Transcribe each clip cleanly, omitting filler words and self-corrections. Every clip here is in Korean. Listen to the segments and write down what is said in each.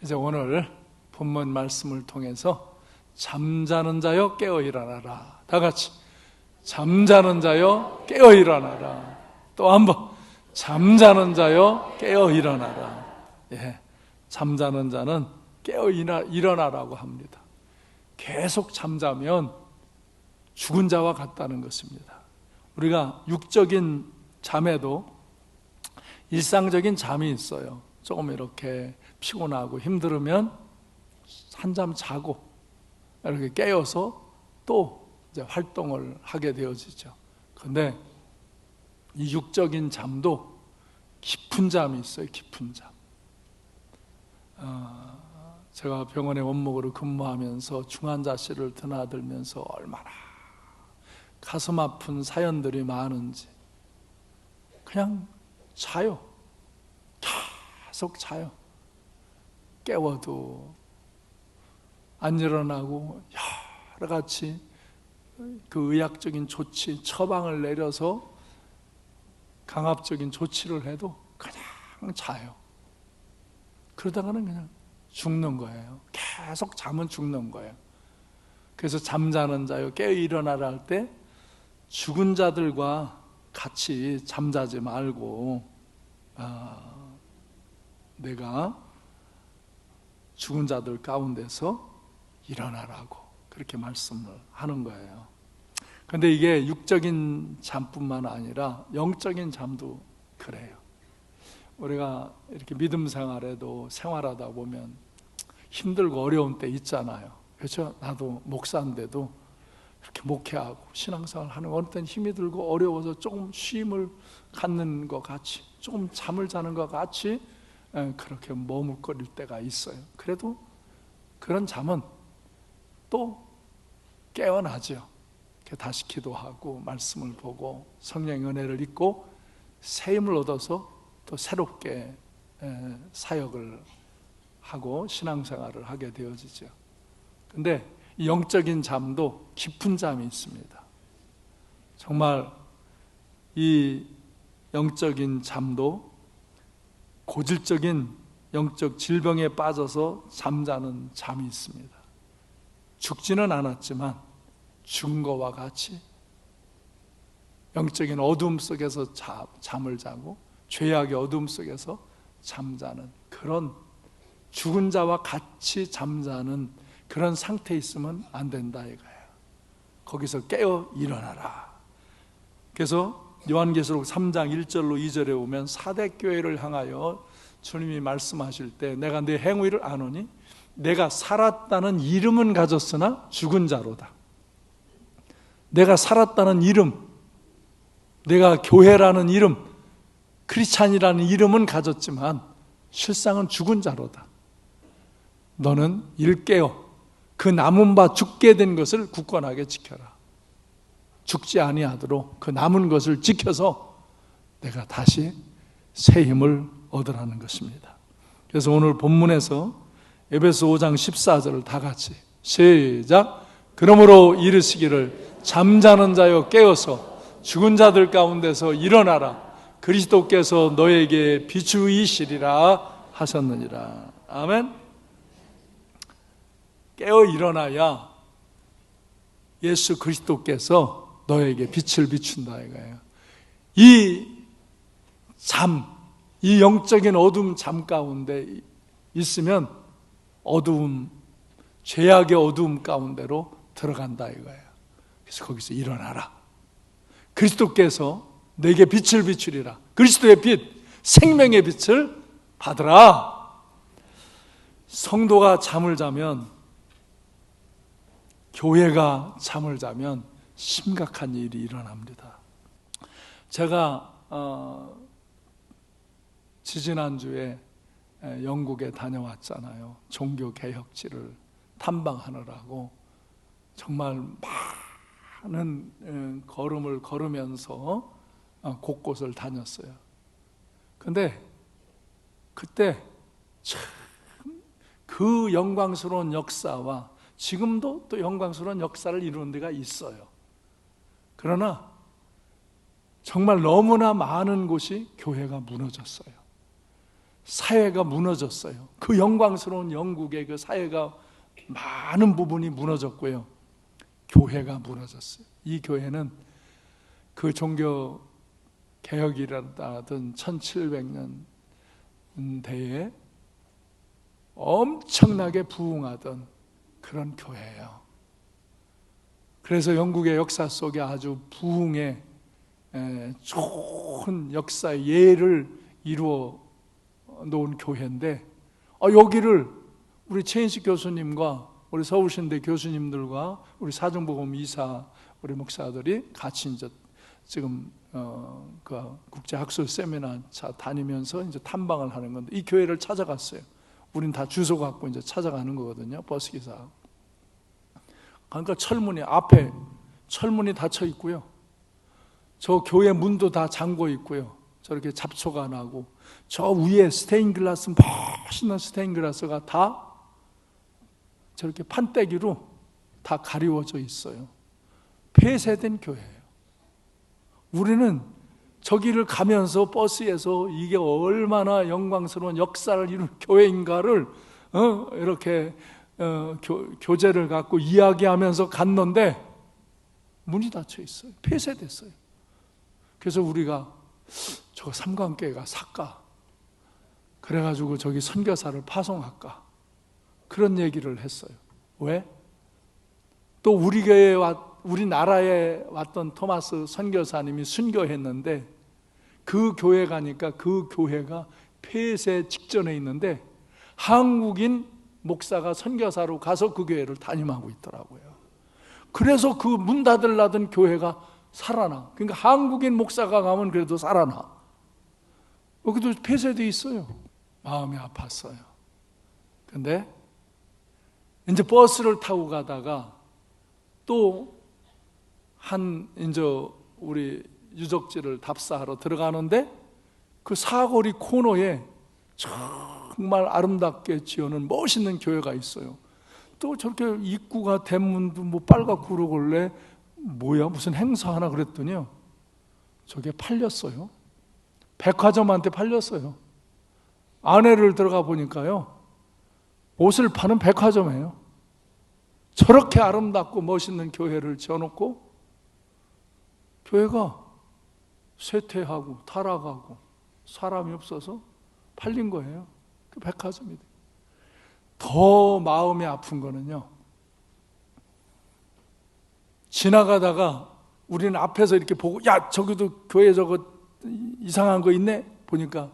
이제 오늘 본문 말씀을 통해서 잠자는 자여 깨어 일어나라. 다 같이 잠자는 자여 깨어 일어나라. 또 한번 잠자는 자여 깨어 일어나라. 잠자는 자는 깨어 일어나라고 합니다. 계속 잠자면 죽은 자와 같다는 것입니다. 우리가 육적인 잠에도 일상적인 잠이 있어요. 조금 이렇게 피곤하고 힘들으면 한잠 자고 이렇게 깨어서 또 이제 활동을 하게 되어지죠. 그런데 이 육적인 잠도 깊은 잠이 있어요. 깊은 잠. 제가 병원의 원목으로 근무하면서 중환자실을 드나들면서 얼마나 가슴 아픈 사연들이 많은지 그냥 자요. 계속 자요. 깨워도 안 일어나고 여러 가지 그 의학적인 조치, 처방을 내려서 강압적인 조치를 해도 그냥 자요. 그러다가는 그냥 죽는 거예요. 계속 잠은 죽는 거예요. 그래서 잠자는 자요 깨어 일어나라 할 때 죽은 자들과 같이 잠자지 말고 내가 죽은 자들 가운데서 일어나라고 그렇게 말씀을 하는 거예요. 그런데 이게 육적인 잠뿐만 아니라 영적인 잠도 그래요. 우리가 이렇게 믿음 생활에도 생활하다 보면 힘들고 어려운 때 있잖아요. 그렇죠? 나도 목사인데도 이렇게 목회하고 신앙생활 하는 어느 때는 힘이 들고 어려워서 조금 쉼을 갖는 것 같이 조금 잠을 자는 것 같이 그렇게 머뭇거릴 때가 있어요. 그래도 그런 잠은 또 깨어나죠. 다시 기도하고 말씀을 보고 성령의 은혜를 잊고 새 힘을 얻어서 또 새롭게 사역을 하고 신앙생활을 하게 되어지죠. 근데 이 영적인 잠도 깊은 잠이 있습니다. 정말 이 영적인 잠도 고질적인 영적 질병에 빠져서 잠자는 잠이 있습니다. 죽지는 않았지만 죽은 것과 같이 영적인 어둠 속에서 잠을 자고 죄악의 어둠 속에서 잠자는 그런 죽은 자와 같이 잠자는 그런 상태에 있으면 안 된다 이거예요. 거기서 깨어 일어나라. 그래서 요한계시록 3장 1절로 2절에 보면 사대 교회를 향하여 주님이 말씀하실 때 내가 네 행위를 아노니 내가 살았다는 이름은 가졌으나 죽은 자로다. 내가 살았다는 이름, 내가 교회라는 이름, 크리스찬이라는 이름은 가졌지만 실상은 죽은 자로다. 너는 일깨어 그 남은 바 죽게 된 것을 굳건하게 지켜라. 죽지 아니하도록 그 남은 것을 지켜서 내가 다시 새 힘을 얻으라는 것입니다. 그래서 오늘 본문에서 에베소 5장 14절을 다 같이 시작. 그러므로 이르시기를 잠자는 자여 깨어서 죽은 자들 가운데서 일어나라. 그리스도께서 너에게 비추이시리라 하셨느니라. 아멘. 깨어 일어나야 예수 그리스도께서 너에게 빛을 비춘다 이거예요. 이 잠, 이 영적인 어둠 잠 가운데 있으면 어두움, 죄악의 어두움 가운데로 들어간다 이거예요. 그래서 거기서 일어나라. 그리스도께서 내게 빛을 비추리라. 그리스도의 빛, 생명의 빛을 받으라. 성도가 잠을 자면, 교회가 잠을 자면 심각한 일이 일어납니다. 제가 지지난주에 영국에 다녀왔잖아요. 종교개혁지를 탐방하느라고 정말 많은 걸음을 걸으면서 곳곳을 다녔어요. 근데 그때 참 그 영광스러운 역사와 지금도 또 영광스러운 역사를 이루는 데가 있어요. 그러나 정말 너무나 많은 곳이 교회가 무너졌어요. 사회가 무너졌어요. 그 영광스러운 영국의 그 사회가 많은 부분이 무너졌고요. 교회가 무너졌어요. 이 교회는 그 종교 개혁이라든 1700년대에 엄청나게 부흥하던 그런 교회예요. 그래서 영국의 역사 속에 아주 부흥의 좋은 역사의 예를 이루어 놓은 교회인데, 여기를 우리 최인식 교수님과 우리 서울신대 교수님들과 우리 사정복음 이사 우리 목사들이 같이 이제 지금 그 국제학술 세미나 다니면서 이제 탐방을 하는 건데, 이 교회를 찾아갔어요. 우린 다 주소 갖고 이제 찾아가는 거거든요. 버스 기사. 그러니까 철문이 앞에 철문이 닫혀 있고요. 저 교회 문도 다 잠궈 있고요. 저렇게 잡초가 나고, 저 위에 스테인글라스, 멋있는 스테인글라스가 다 저렇게 판때기로 다 가리워져 있어요. 폐쇄된 교회예요. 우리는 저기를 가면서 버스에서 이게 얼마나 영광스러운 역사를 이룬 교회인가를 이렇게 교재를 갖고 이야기하면서 갔는데 문이 닫혀 있어요. 폐쇄됐어요. 그래서 우리가 저 삼관교회가 살까? 그래가지고 저기 선교사를 파송할까? 그런 얘기를 했어요. 왜? 또 우리 교회에 우리나라에 왔던 토마스 선교사님이 순교했는데, 그 교회 가니까 그 교회가 폐쇄 직전에 있는데 한국인 목사가 선교사로 가서 그 교회를 담임하고 있더라고요. 그래서 그 문 닫으려던 교회가 살아나. 그러니까 한국인 목사가 가면 그래도 살아나. 여기도 폐쇄되어 있어요. 마음이 아팠어요. 근데 이제 버스를 타고 가다가 또 이제 우리 유적지를 답사하러 들어가는데, 그 사거리 코너에 정말 아름답게 지어놓은 멋있는 교회가 있어요. 또 저렇게 입구가 대문도 뭐 빨갛고 그러길래 뭐야 무슨 행사하나 그랬더니요, 저게 팔렸어요. 백화점한테 팔렸어요. 안에를 들어가 보니까요, 옷을 파는 백화점이에요. 저렇게 아름답고 멋있는 교회를 지어놓고 교회가 쇠퇴하고 타락하고 사람이 없어서 팔린 거예요. 그 백화점이. 더 마음이 아픈 거는요, 지나가다가 우리는 앞에서 이렇게 보고, 야 저기도 교회 저거 이상한 거 있네 보니까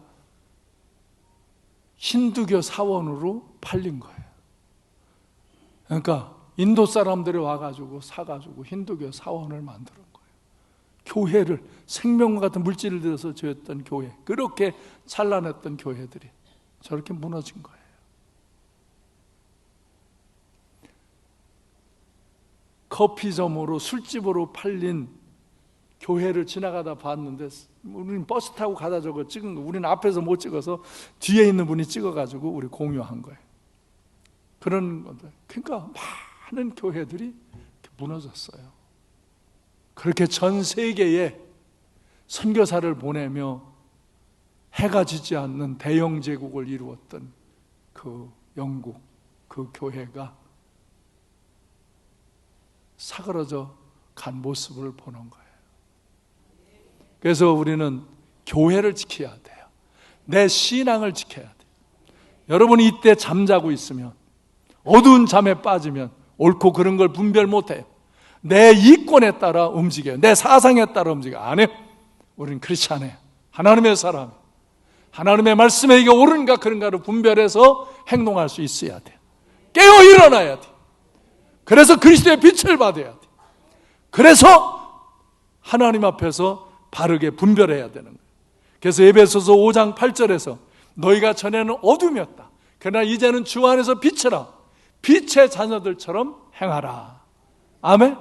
힌두교 사원으로 팔린 거예요. 그러니까 인도 사람들이 와가지고 사가지고 힌두교 사원을 만드는 거예요. 교회를, 생명과 같은 물질을 들여서 지었던 교회, 그렇게 찬란했던 교회들이 저렇게 무너진 거예요. 커피점으로, 술집으로 팔린 교회를 지나가다 봤는데, 우리는 버스 타고 가다 저거 찍은 거, 우리는 앞에서 못 찍어서 뒤에 있는 분이 찍어가지고 우리 공유한 거예요. 그런 건데, 그러니까 많은 교회들이 무너졌어요. 그렇게 전 세계에 선교사를 보내며 해가 지지 않는 대영 제국을 이루었던 그 영국, 그 교회가 사그러져 간 모습을 보는 거예요. 그래서 우리는 교회를 지켜야 돼요. 내 신앙을 지켜야 돼요. 여러분이 이때 잠자고 있으면, 어두운 잠에 빠지면 옳고 그른 걸 분별 못해요. 내 이권에 따라 움직여요. 내 사상에 따라 움직여요. 안 해요. 우리는 그렇지 않아요. 하나님의 사람, 하나님의 말씀에 이게 옳은가 그른가를 분별해서 행동할 수 있어야 돼요. 깨어 일어나야 돼요. 그래서 그리스도의 빛을 받아야 돼요. 그래서 하나님 앞에서 바르게 분별해야 되는 거예요. 그래서 에베소서 5장 8절에서 너희가 전에는 어둠이었다. 그러나 이제는 주 안에서 빛이라. 빛의 자녀들처럼 행하라. 아멘.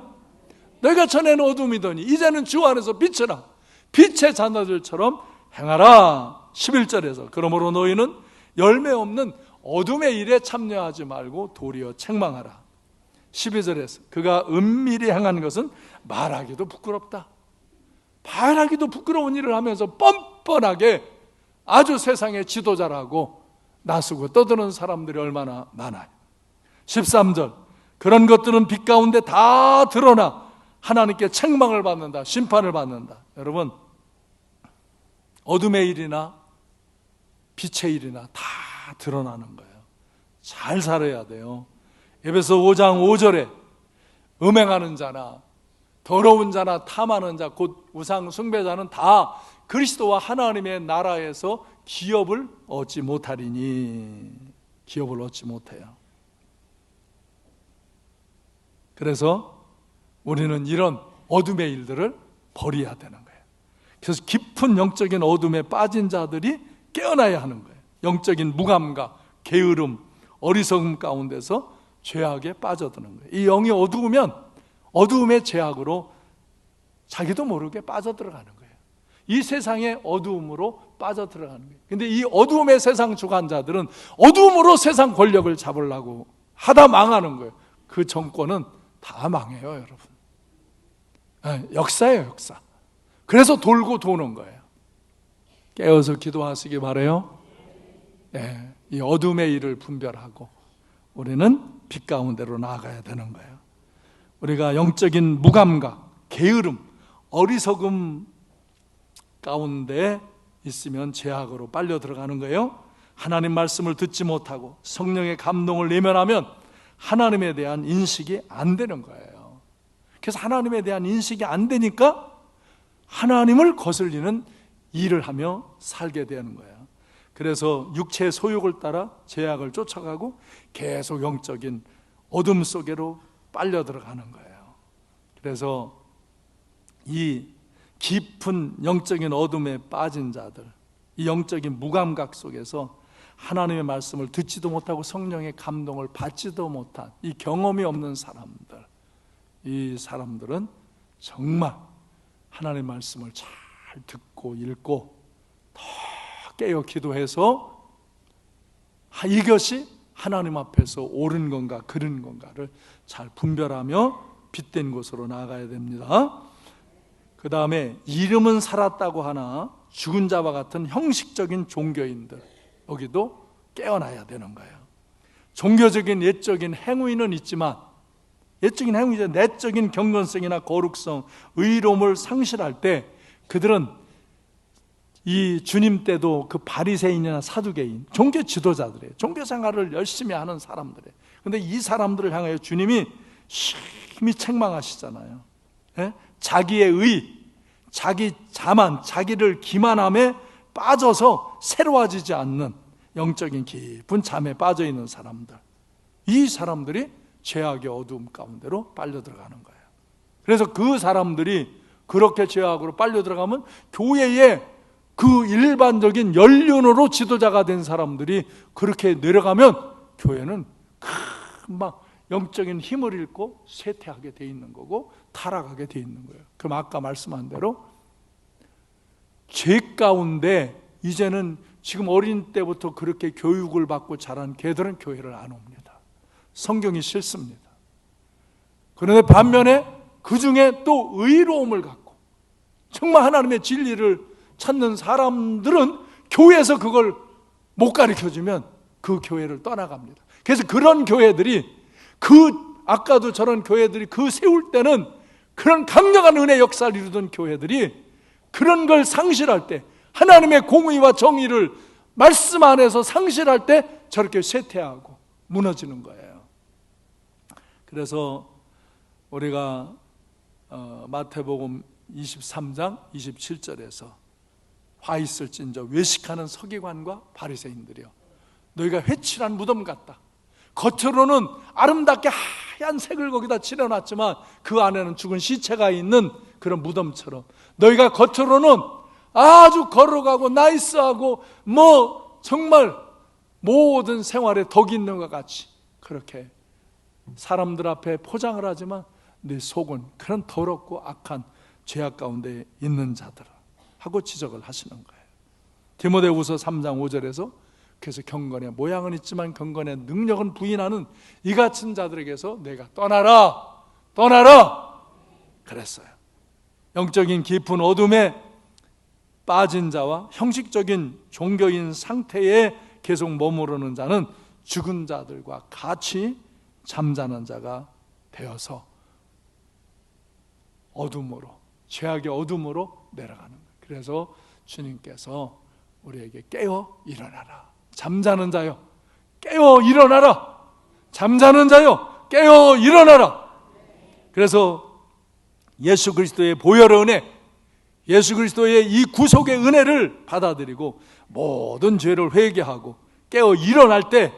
너희가 전에는 어둠이더니 이제는 주 안에서 빛이라. 빛의 자녀들처럼 행하라. 11절에서 그러므로 너희는 열매 없는 어둠의 일에 참여하지 말고 도리어 책망하라. 12절에서 그가 은밀히 행한 것은 말하기도 부끄럽다. 말하기도 부끄러운 일을 하면서 뻔뻔하게 아주 세상의 지도자라고 나서고 떠드는 사람들이 얼마나 많아요. 13절, 그런 것들은 빛 가운데 다 드러나 하나님께 책망을 받는다, 심판을 받는다. 여러분, 어둠의 일이나 빛의 일이나 다 드러나는 거예요. 잘 살아야 돼요. 에베소 5장 5절에 음행하는 자나 더러운 자나 탐하는 자, 곧 우상 숭배자는 다 그리스도와 하나님의 나라에서 기업을 얻지 못하리니, 기업을 얻지 못해요. 그래서 우리는 이런 어둠의 일들을 버려야 되는 거예요. 그래서 깊은 영적인 어둠에 빠진 자들이 깨어나야 하는 거예요. 영적인 무감각, 게으름, 어리석음 가운데서 죄악에 빠져드는 거예요. 이 영이 어두우면 어두움의 죄악으로 자기도 모르게 빠져들어가는 거예요. 이 세상의 어두움으로 빠져들어가는 거예요. 근데 이 어두움의 세상 주관자들은 어두움으로 세상 권력을 잡으려고 하다 망하는 거예요. 그 정권은 다 망해요, 여러분. 역사예요, 역사. 그래서 돌고 도는 거예요. 깨어서 기도하시기 바라요. 네, 이 어둠의 일을 분별하고 우리는 빛 가운데로 나아가야 되는 거예요. 우리가 영적인 무감각, 게으름, 어리석음 가운데 있으면 죄악으로 빨려 들어가는 거예요. 하나님 말씀을 듣지 못하고 성령의 감동을 내면하면 하나님에 대한 인식이 안 되는 거예요. 그래서 하나님에 대한 인식이 안 되니까 하나님을 거슬리는 일을 하며 살게 되는 거예요. 그래서 육체의 소욕을 따라 죄악을 쫓아가고 계속 영적인 어둠 속으로 빨려 들어가는 거예요. 그래서 이 깊은 영적인 어둠에 빠진 자들, 이 영적인 무감각 속에서 하나님의 말씀을 듣지도 못하고 성령의 감동을 받지도 못한 이 경험이 없는 사람들, 이 사람들은 정말 하나님의 말씀을 잘 듣고 읽고 더 깨어 기도해서 이것이 하나님 앞에서 옳은 건가 그른 건가를 잘 분별하며 빛된 곳으로 나아가야 됩니다. 그 다음에 이름은 살았다고 하나 죽은 자와 같은 형식적인 종교인들, 여기도 깨어나야 되는 거예요. 종교적인 예적인 행위는 있지만, 예적인 행위죠. 내적인 경건성이나 거룩성, 의로움을 상실할 때 그들은 이 주님 때도 그 바리새인이나 사두개인, 종교 지도자들이에요. 종교 생활을 열심히 하는 사람들이에요. 그런데 이 사람들을 향하여 주님이 심히 책망하시잖아요. 예? 자기의 의, 자기 자만, 자기를 기만함에 빠져서 새로워지지 않는 영적인 깊은 잠에 빠져 있는 사람들, 이 사람들이 죄악의 어두움 가운데로 빨려 들어가는 거예요. 그래서 그 사람들이 그렇게 죄악으로 빨려 들어가면 교회에 그 일반적인 연륜으로 지도자가 된 사람들이 그렇게 내려가면 교회는 금방 영적인 힘을 잃고 쇠퇴하게 돼 있는 거고 타락하게 돼 있는 거예요. 그럼 아까 말씀한 대로 죄 가운데 이제는 지금 어린 때부터 그렇게 교육을 받고 자란 개들은 교회를 안 옵니다. 성경이 싫습니다. 그런데 반면에 그 중에 또 의로움을 갖고 정말 하나님의 진리를 찾는 사람들은 교회에서 그걸 못 가르쳐주면 그 교회를 떠나갑니다. 그래서 그런 교회들이 아까도 저런 교회들이 세울 때는 그런 강력한 은혜 역사를 이루던 교회들이 그런 걸 상실할 때, 하나님의 공의와 정의를 말씀 안에서 상실할 때 저렇게 쇠퇴하고 무너지는 거예요. 그래서 우리가 마태복음 23장 27절에서 화 있을진저 외식하는 서기관과 바리새인들이여, 너희가 회칠한 무덤 같다. 겉으로는 아름답게 하얀 색을 거기다 칠해놨지만 그 안에는 죽은 시체가 있는 그런 무덤처럼, 너희가 겉으로는 아주 거룩하고 나이스하고 정말 모든 생활에 덕이 있는 것 같이 그렇게 사람들 앞에 포장을 하지만 네 속은 그런 더럽고 악한 죄악 가운데 있는 자들 하고 지적을 하시는 거예요. 디모데후서 3장 5절에서 그래서 경건의 모양은 있지만 경건의 능력은 부인하는 이 같은 자들에게서 내가 떠나라 그랬어요. 영적인 깊은 어둠에 빠진 자와 형식적인 종교인 상태에 계속 머무르는 자는 죽은 자들과 같이 잠자는 자가 되어서 어둠으로, 죄악의 어둠으로 내려가는 거예요. 그래서 주님께서 우리에게 깨어 일어나라. 잠자는 자요, 깨어 일어나라. 잠자는 자요, 깨어 일어나라. 그래서 예수 그리스도의 보혈의 은혜, 예수 그리스도의 이 구속의 은혜를 받아들이고 모든 죄를 회개하고 깨어 일어날 때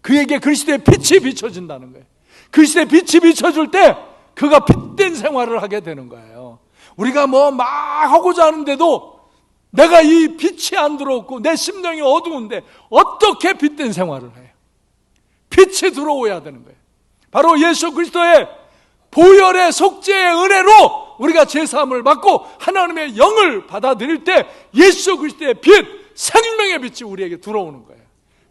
그에게 그리스도의 빛이 비춰진다는 거예요. 그리스도의 빛이 비춰줄 때 그가 빛된 생활을 하게 되는 거예요. 우리가 뭐 막 하고자 하는데도 내가 이 빛이 안 들어오고 내 심령이 어두운데 어떻게 빛된 생활을 해요? 빛이 들어오야 되는 거예요. 바로 예수 그리스도의 보혈의 속죄의 은혜로 우리가 제사함을 받고 하나님의 영을 받아들일 때 예수 그리스도의 빛, 생명의 빛이 우리에게 들어오는 거예요.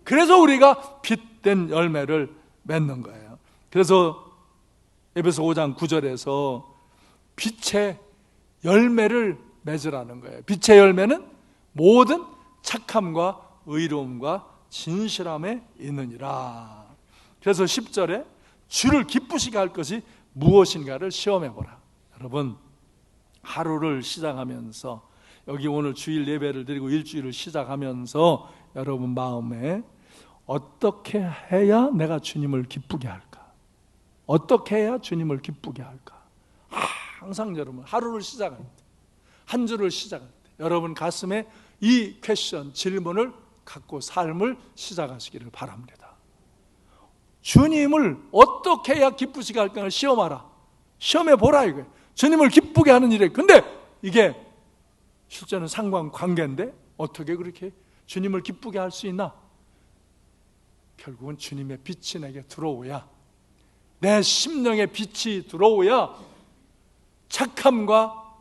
그래서 우리가 빛된 열매를 맺는 거예요. 그래서 에베소 5장 9절에서 빛의 열매를 맺으라는 거예요. 빛의 열매는 모든 착함과 의로움과 진실함에 있느니라. 그래서 10절에 주를 기쁘시게 할 것이 무엇인가를 시험해보라. 여러분, 하루를 시작하면서, 여기 오늘 주일 예배를 드리고 일주일을 시작하면서 여러분 마음에 어떻게 해야 내가 주님을 기쁘게 할까? 어떻게 해야 주님을 기쁘게 할까? 항상 여러분 하루를 시작할 때, 한 주를 시작할 때 여러분 가슴에 이 퀘션, 질문을 갖고 삶을 시작하시기를 바랍니다. 주님을 어떻게 해야 기쁘시게 할까를 시험하라. 시험해보라 이거예요. 주님을 기쁘게 하는 일에. 근데 이게 실제는 상관관계인데 어떻게 그렇게 주님을 기쁘게 할 수 있나? 결국은 주님의 빛이 내게 들어오야, 내 심령의 빛이 들어오야 착함과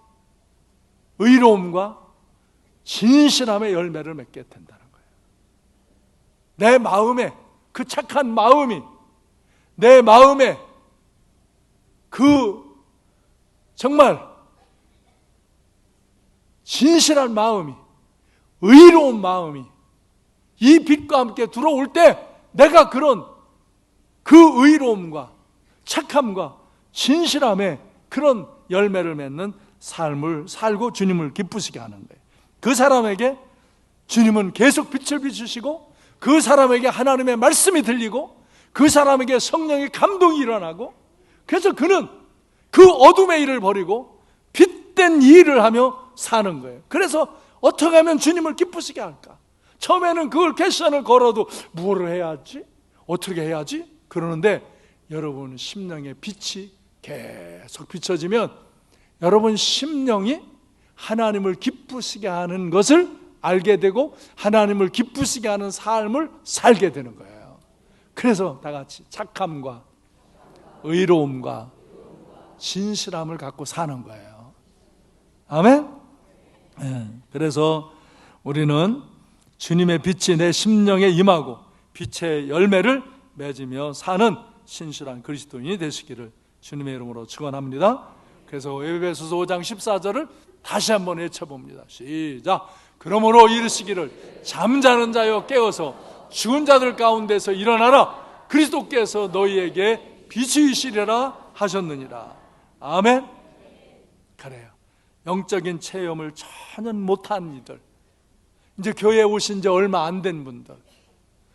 의로움과 진실함의 열매를 맺게 된다는 거예요. 내 마음에 그 착한 마음이, 내 마음에 그 정말 진실한 마음이, 의로운 마음이 이 빛과 함께 들어올 때 내가 그런 그 의로움과 착함과 진실함에 그런 열매를 맺는 삶을 살고 주님을 기쁘시게 하는 거예요. 그 사람에게 주님은 계속 빛을 비추시고, 그 사람에게 하나님의 말씀이 들리고, 그 사람에게 성령의 감동이 일어나고, 그래서 그는 그 어둠의 일을 버리고 빛된 일을 하며 사는 거예요. 그래서 어떻게 하면 주님을 기쁘시게 할까? 처음에는 그걸 퀘션을 걸어도 무엇을 해야지? 어떻게 해야지? 그러는데 여러분 심령의 빛이 계속 비춰지면 여러분 심령이 하나님을 기쁘시게 하는 것을 알게 되고 하나님을 기쁘시게 하는 삶을 살게 되는 거예요. 그래서 다 같이 착함과 의로움과 진실함을 갖고 사는 거예요. 아멘? 네. 그래서 우리는 주님의 빛이 내 심령에 임하고 빛의 열매를 맺으며 사는 신실한 그리스도인이 되시기를 주님의 이름으로 축원합니다. 그래서 에베소서 5장 14절을 다시 한번 외쳐봅니다. 시작. 그러므로 이르시기를 잠자는 자여 깨어서 죽은 자들 가운데서 일어나라. 그리스도께서 너희에게 빛이시리라 하셨느니라. 아멘. 그래요. 영적인 체험을 전혀 못한 이들, 이제 교회에 오신 지 얼마 안 된 분들,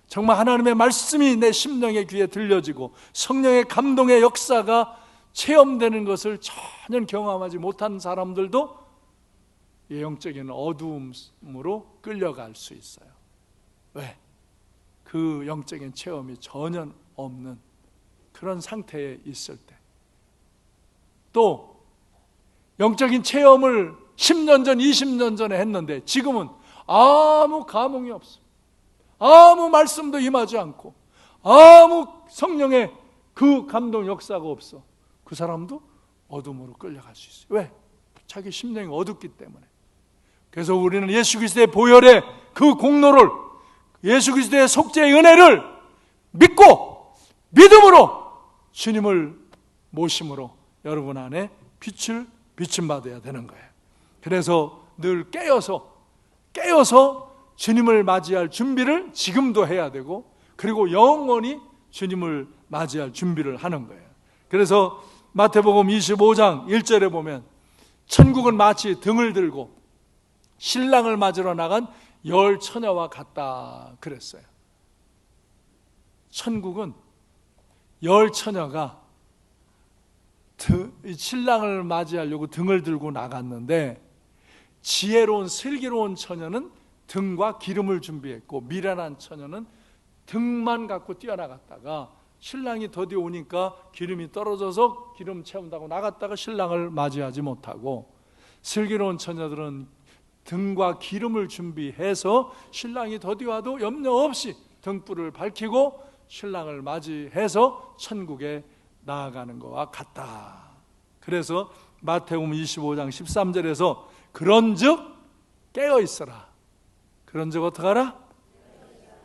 정말 하나님의 말씀이 내 심령의 귀에 들려지고 성령의 감동의 역사가 체험되는 것을 전혀 경험하지 못한 사람들도 이 영적인 어두움으로 끌려갈 수 있어요. 왜? 그 영적인 체험이 전혀 없는 그런 상태에 있을 때, 또 영적인 체험을 10년 전, 20년 전에 했는데 지금은 아무 감흥이 없어. 아무 말씀도 임하지 않고 아무 성령의 그 감동 역사가 없어. 그 사람도 어둠으로 끌려갈 수 있어요. 왜? 자기 심령이 어둡기 때문에. 그래서 우리는 예수 그리스도의 보혈의 그 공로를, 예수 그리스도의 속죄의 은혜를 믿고 믿음으로 주님을 모심으로 여러분 안에 빛을 비춤받아야 되는 거예요. 그래서 늘 깨어서 깨어서 주님을 맞이할 준비를 지금도 해야 되고, 그리고 영원히 주님을 맞이할 준비를 하는 거예요. 그래서 마태복음 25장 1절에 보면 천국은 마치 등을 들고 신랑을 맞으러 나간 열 처녀와 같다 그랬어요. 천국은 열 처녀가 신랑을 맞이하려고 등을 들고 나갔는데, 지혜로운 슬기로운 처녀는 등과 기름을 준비했고, 미련한 처녀는 등만 갖고 뛰어나갔다가 신랑이 더디 오니까 기름이 떨어져서 기름 채운다고 나갔다가 신랑을 맞이하지 못하고, 슬기로운 처녀들은 등과 기름을 준비해서 신랑이 더디 와도 염려 없이 등불을 밝히고 신랑을 맞이해서 천국에 나아가는 것과 같다. 그래서 마태복음 25장 13절에서 그런즉 깨어 있어라. 그런즉 어떡하라?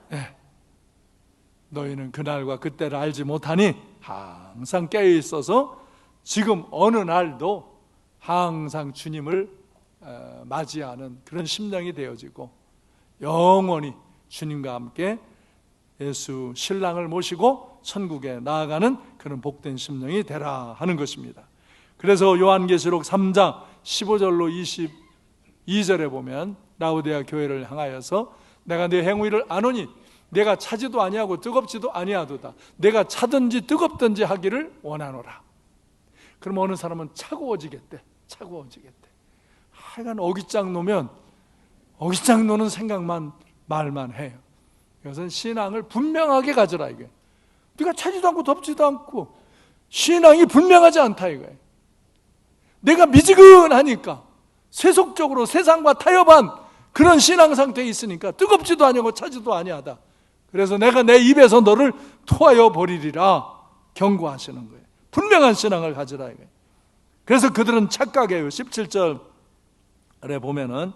네. 너희는 그날과 그때를 알지 못하니 항상 깨어 있어서 지금 어느 날도 항상 주님을 맞이하는 그런 심령이 되어지고, 영원히 주님과 함께 예수 신랑을 모시고 천국에 나아가는 그런 복된 심령이 되라 하는 것입니다. 그래서 요한계시록 3장 15절로 22절에 보면 라우디아 교회를 향하여서 내가 네 행위를 아노니 내가 차지도 아니하고 뜨겁지도 아니하도다. 내가 차든지 뜨겁든지 하기를 원하노라. 그럼 어느 사람은 차가워지겠대. 하여간 어깃장 놓으면 어깃장 노는 생각만 말만 해요. 이것은 신앙을 분명하게 가져라 이게. 네가 차지도 않고 덥지도 않고 신앙이 분명하지 않다 이거예요. 내가 미지근하니까 세속적으로 세상과 타협한 그런 신앙 상태에 있으니까 뜨겁지도 아니고 차지도 아니하다. 그래서 내가 내 입에서 너를 토하여 버리리라 경고하시는 거예요. 분명한 신앙을 가지라 이거예요. 그래서 그들은 착각해요. 17절에 보면은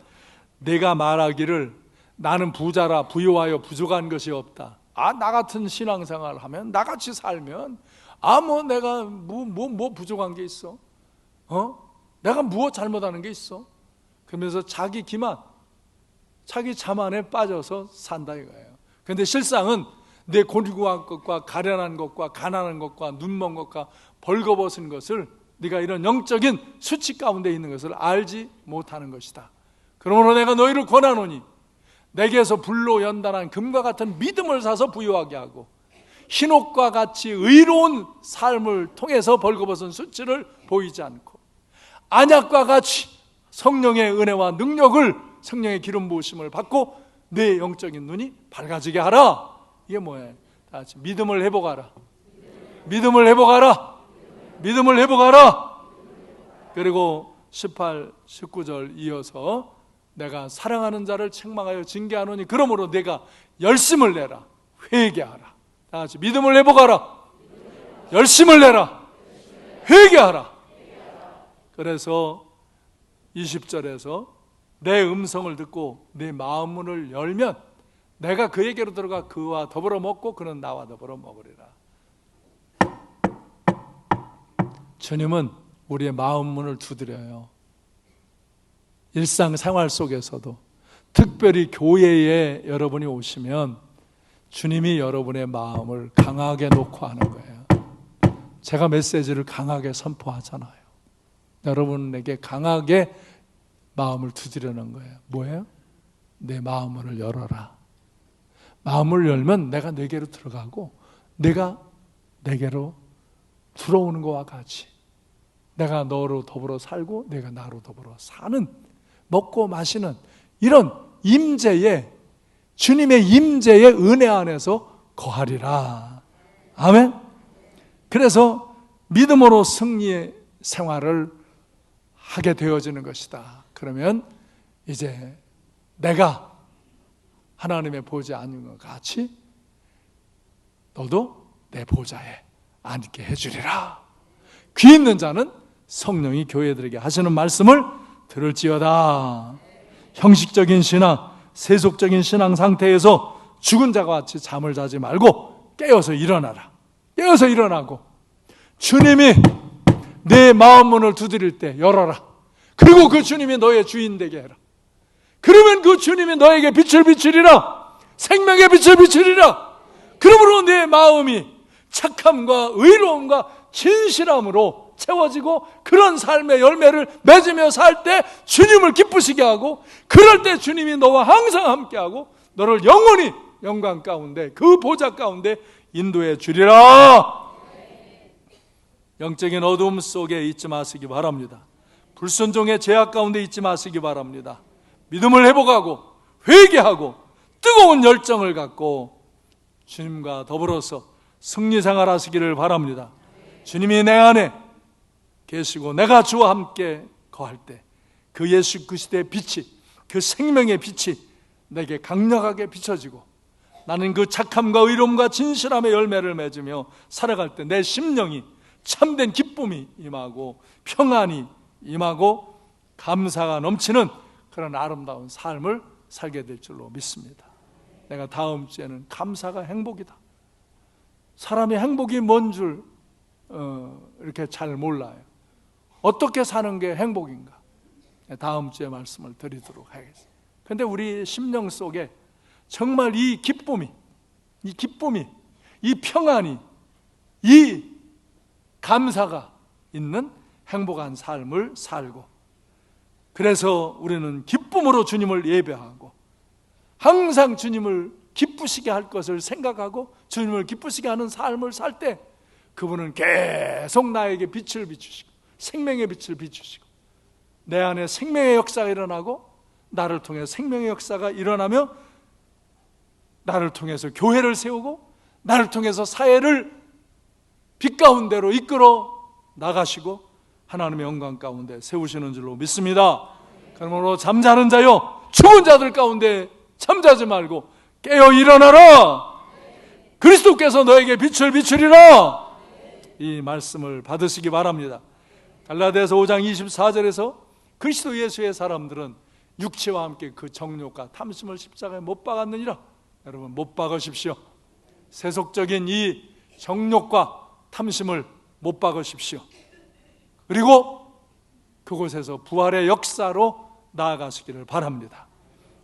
내가 말하기를 나는 부자라 부유하여 부족한 것이 없다. 나 같은 신앙생활을 하면, 나같이 살면 내가 뭐 부족한 게 있어? 내가 무엇 잘못하는 게 있어? 그러면서 자기 기만, 자기 자만에 빠져서 산다 이거예요. 그런데 실상은 내 곤고한 것과 가련한 것과 가난한 것과 눈먼 것과 벌거벗은 것을, 네가 이런 영적인 수치 가운데 있는 것을 알지 못하는 것이다. 그러므로 내가 너희를 권하노니 내게서 불로 연단한 금과 같은 믿음을 사서 부유하게 하고 흰옷과 같이 의로운 삶을 통해서 벌거벗은 수치를 보이지 않고 안약과 같이 성령의 은혜와 능력을, 성령의 기름 부으심을 받고 내 영적인 눈이 밝아지게 하라. 이게 뭐예요? 다 같이 믿음을 회복하라. 믿음을 회복하라. 믿음을 회복하라. 그리고 18, 19절 이어서 내가 사랑하는 자를 책망하여 징계하노니 그러므로 내가 열심을 내라. 회개하라. 다 같이 믿음을 회복하라. 열심을 내라. 회개하라. 그래서 20절에서 내 음성을 듣고 내 마음문을 열면 내가 그에게로 들어가 그와 더불어 먹고 그는 나와 더불어 먹으리라. 주님은 우리의 마음문을 두드려요. 일상생활 속에서도, 특별히 교회에 여러분이 오시면 주님이 여러분의 마음을 강하게 놓고 하는 거예요. 제가 메시지를 강하게 선포하잖아요. 여러분에게 강하게 마음을 두드리는 거예요. 뭐예요? 내 마음을 열어라. 마음을 열면 내가 내게로 들어가고 내가 내게로 들어오는 것과 같이 내가 너로 더불어 살고 내가 나로 더불어 사는, 먹고 마시는 이런 임재의, 주님의 임재의 은혜 안에서 거하리라. 아멘. 그래서 믿음으로 승리의 생활을 하게 되어지는 것이다. 그러면 이제 내가 하나님의 보좌에 앉는 것 같이 너도 내 보좌에 앉게 해주리라. 귀 있는 자는 성령이 교회들에게 하시는 말씀을 들을지어다. 형식적인 신앙, 세속적인 신앙 상태에서 죽은 자와 같이 잠을 자지 말고 깨어서 일어나라. 깨어서 일어나고 주님이 내 마음 문을 두드릴 때 열어라. 그리고 그 주님이 너의 주인 되게 해라. 그러면 그 주님이 너에게 빛을 비추리라. 생명의 빛을 비추리라. 그러므로 내 마음이 착함과 의로움과 진실함으로 채워지고 그런 삶의 열매를 맺으며 살 때 주님을 기쁘시게 하고, 그럴 때 주님이 너와 항상 함께하고 너를 영원히 영광 가운데, 그 보좌 가운데 인도해 주리라. 영적인 어두움 속에 있지 마시기 바랍니다. 불순종의 죄악 가운데 있지 마시기 바랍니다. 믿음을 회복하고 회개하고 뜨거운 열정을 갖고 주님과 더불어서 승리 생활하시기를 바랍니다. 주님이 내 안에 계시고 내가 주와 함께 거할 때 그 예수 그리스도의 빛이, 그 생명의 빛이 내게 강력하게 비춰지고 나는 그 착함과 의로움과 진실함의 열매를 맺으며 살아갈 때 내 심령이 참된 기쁨이 임하고 평안이 임하고 감사가 넘치는 그런 아름다운 삶을 살게 될 줄로 믿습니다. 내가 다음 주에는 감사가 행복이다. 사람이 행복이 뭔 줄 이렇게 잘 몰라요. 어떻게 사는 게 행복인가? 다음 주에 말씀을 드리도록 하겠습니다. 그런데 우리 심령 속에 정말 이 기쁨이, 이 평안이, 이 감사가 있는 행복한 삶을 살고, 그래서 우리는 기쁨으로 주님을 예배하고 항상 주님을 기쁘시게 할 것을 생각하고 주님을 기쁘시게 하는 삶을 살 때 그분은 계속 나에게 빛을 비추시고 생명의 빛을 비추시고 내 안에 생명의 역사가 일어나고 나를 통해 생명의 역사가 일어나며 나를 통해서 교회를 세우고 나를 통해서 사회를 빛 가운데로 이끌어 나가시고 하나님의 영광 가운데 세우시는 줄로 믿습니다. 그러므로 잠자는 자여 죽은 자들 가운데 잠자지 말고 깨어 일어나라. 그리스도께서 너에게 빛을 비추리라. 이 말씀을 받으시기 바랍니다. 갈라디아서 5장 24절에서 그리스도 예수의 사람들은 육체와 함께 그 정욕과 탐심을 십자가에 못 박았느니라. 여러분, 못 박으십시오. 세속적인 이 정욕과 탐심을 못 박으십시오. 그리고 그곳에서 부활의 역사로 나아가시기를 바랍니다.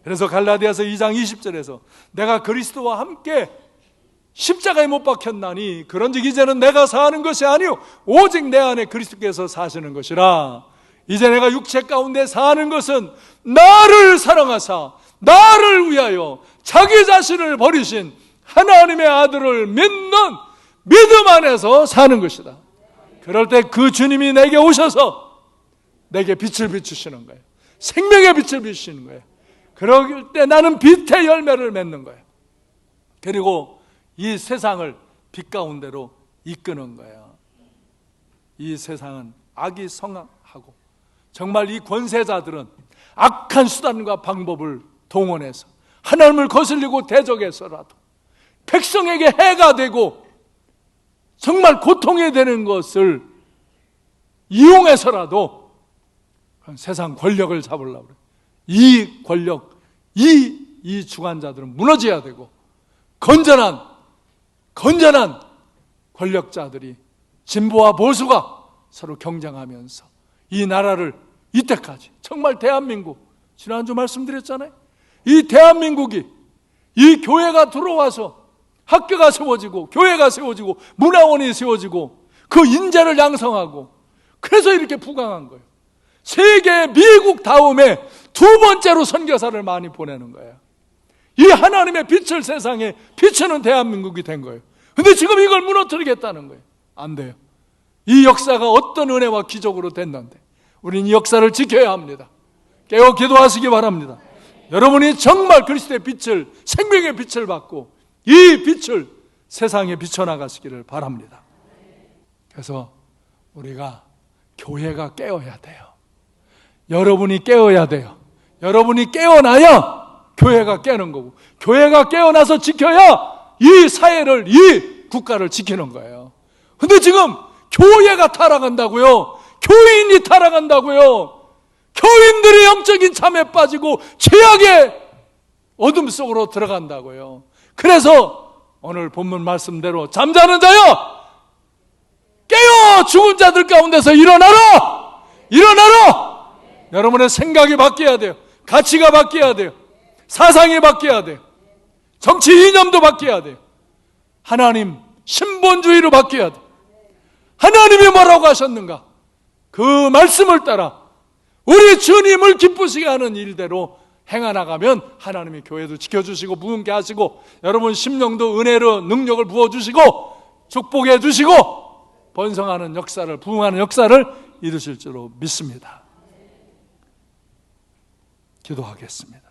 그래서 갈라디아서 2장 20절에서 내가 그리스도와 함께 십자가에 못 박혔나니 그런즉 이제는 내가 사는 것이 아니요 오직 내 안에 그리스도께서 사시는 것이라. 이제 내가 육체 가운데 사는 것은 나를 사랑하사 나를 위하여 자기 자신을 버리신 하나님의 아들을 믿는 믿음 안에서 사는 것이다. 그럴 때 그 주님이 내게 오셔서 내게 빛을 비추시는 거예요. 생명의 빛을 비추시는 거예요. 그럴 때 나는 빛의 열매를 맺는 거예요. 그리고 이 세상을 빛 가운데로 이끄는 거예요. 이 세상은 악이 성하고 정말 이 권세자들은 악한 수단과 방법을 동원해서 하나님을 거슬리고 대적해서라도 백성에게 해가 되고 정말 고통이 되는 것을 이용해서라도 세상 권력을 잡으려고 그래요. 이 권력, 이 주관자들은 무너져야 되고 건전한 권력자들이 진보와 보수가 서로 경쟁하면서 이 나라를 이때까지 정말 대한민국, 지난주 말씀드렸잖아요. 이 대한민국이 이 교회가 들어와서 학교가 세워지고 교회가 세워지고 문화원이 세워지고 그 인재를 양성하고 그래서 이렇게 부강한 거예요. 세계 미국 다음에 두 번째로 선교사를 많이 보내는 거예요. 이 하나님의 빛을 세상에 비추는 대한민국이 된 거예요. 근데 지금 이걸 무너뜨리겠다는 거예요. 안 돼요. 이 역사가 어떤 은혜와 기적으로 됐는데 우리는 이 역사를 지켜야 합니다. 깨어 기도하시기 바랍니다. 여러분이 정말 그리스도의 빛을, 생명의 빛을 받고 이 빛을 세상에 비춰나가시기를 바랍니다. 그래서 우리가 교회가 깨어야 돼요. 여러분이 깨어야 돼요. 여러분이 깨어나야 교회가 깨는 거고 교회가 깨어나서 지켜야 이 사회를, 이 국가를 지키는 거예요. 근데 지금 교회가 타락한다고요. 교인이 타락한다고요. 교인들이 영적인 잠에 빠지고 죄악의 어둠 속으로 들어간다고요. 그래서 오늘 본문 말씀대로 잠자는 자여 깨어 죽은 자들 가운데서 일어나라! 일어나라! 여러분의 생각이 바뀌어야 돼요. 가치가 바뀌어야 돼요. 사상이 바뀌어야 돼요. 정치 이념도 바뀌어야 돼요. 하나님 신본주의로 바뀌어야 돼요. 하나님이 뭐라고 하셨는가? 그 말씀을 따라 우리 주님을 기쁘시게 하는 일대로 행하나가면 하나님이 교회도 지켜주시고 부흥케 하시고 여러분 심령도 은혜로 능력을 부어주시고 축복해 주시고 번성하는 역사를, 부흥하는 역사를 이루실 줄로 믿습니다. 기도하겠습니다.